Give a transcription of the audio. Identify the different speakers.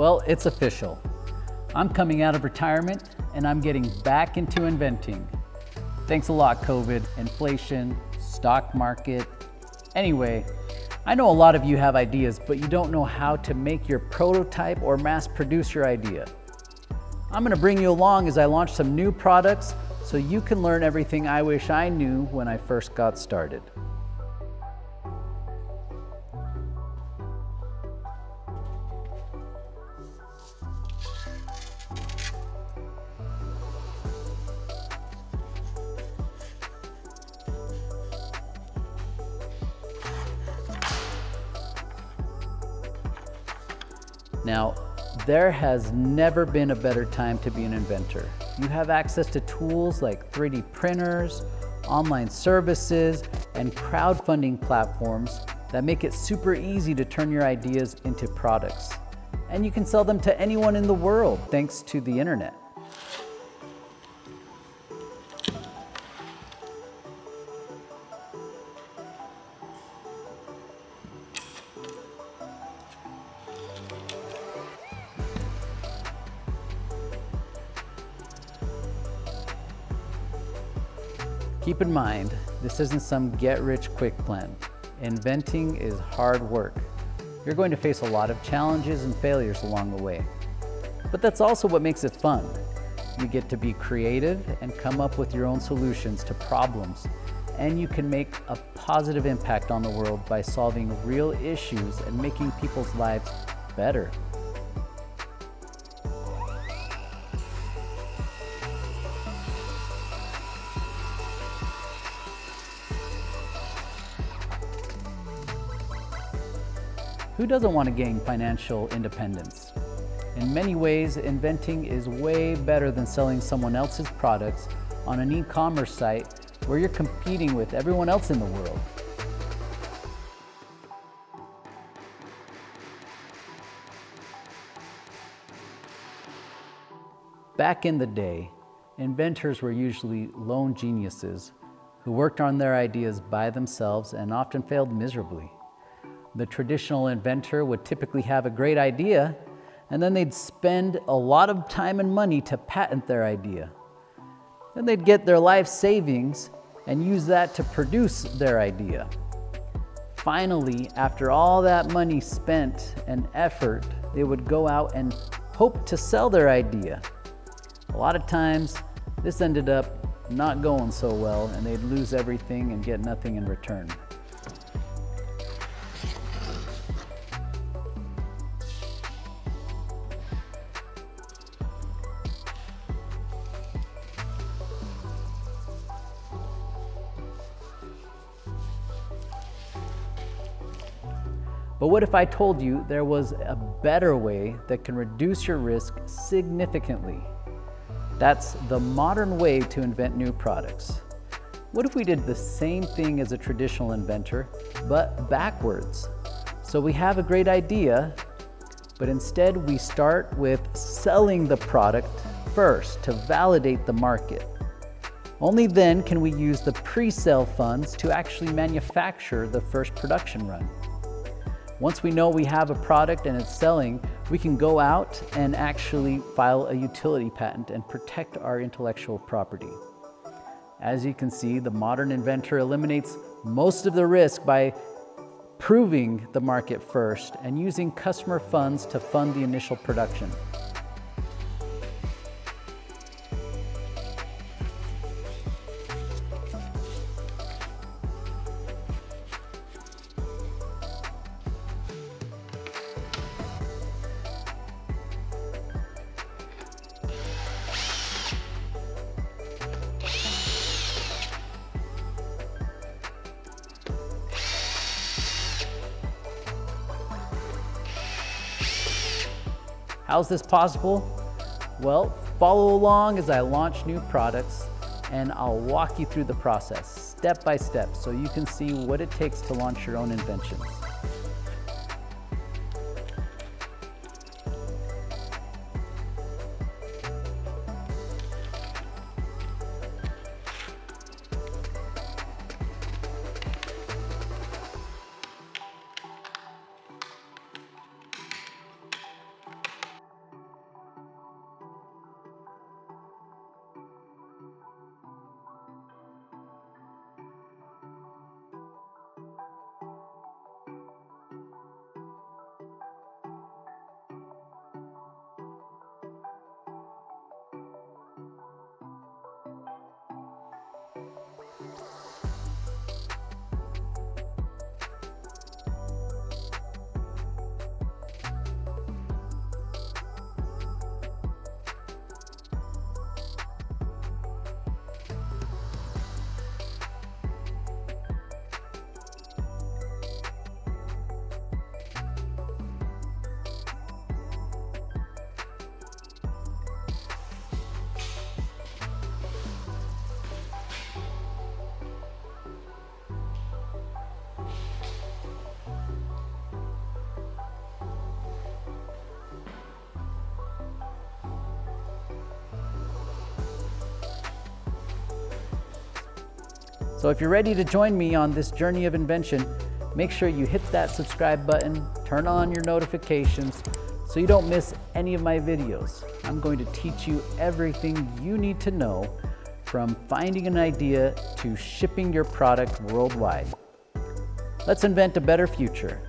Speaker 1: Well, it's official. I'm coming out of retirement and I'm getting back into inventing. Thanks a lot, COVID, inflation, stock market. Anyway, I know a lot of you have ideas, but you don't know how to make your prototype or mass produce your idea. I'm gonna bring you along as I launch some new products so you can learn everything I wish I knew when I first got started. Now, there has never been a better time to be an inventor. You have access to tools like 3D printers, online services, and crowdfunding platforms that make it super easy to turn your ideas into products. And you can sell them to anyone in the world thanks to the internet. Keep in mind, this isn't some get-rich-quick plan. Inventing is hard work. You're going to face a lot of challenges and failures along the way. But that's also what makes it fun. You get to be creative and come up with your own solutions to problems, and you can make a positive impact on the world by solving real issues and making people's lives better. Who doesn't want to gain financial independence? In many ways, inventing is way better than selling someone else's products on an e-commerce site where you're competing with everyone else in the world. Back in the day, inventors were usually lone geniuses who worked on their ideas by themselves and often failed miserably. The traditional inventor would typically have a great idea, and then they'd spend a lot of time and money to patent their idea. Then they'd get their life savings and use that to produce their idea. Finally, after all that money spent and effort, they would go out and hope to sell their idea. A lot of times, this ended up not going so well, and they'd lose everything and get nothing in return. But what if I told you there was a better way that can reduce your risk significantly? That's the modern way to invent new products. What if we did the same thing as a traditional inventor, but backwards? So we have a great idea, but instead we start with selling the product first to validate the market. Only then can we use the pre-sale funds to actually manufacture the first production run. Once we know we have a product and it's selling, we can go out and actually file a utility patent and protect our intellectual property. As you can see, the modern inventor eliminates most of the risk by proving the market first and using customer funds to fund the initial production. How's this possible? Well, follow along as I launch new products and I'll walk you through the process step by step so you can see what it takes to launch your own inventions. So if you're ready to join me on this journey of invention, make sure you hit that subscribe button, turn on your notifications so you don't miss any of my videos. I'm going to teach you everything you need to know, from finding an idea to shipping your product worldwide. Let's invent a better future.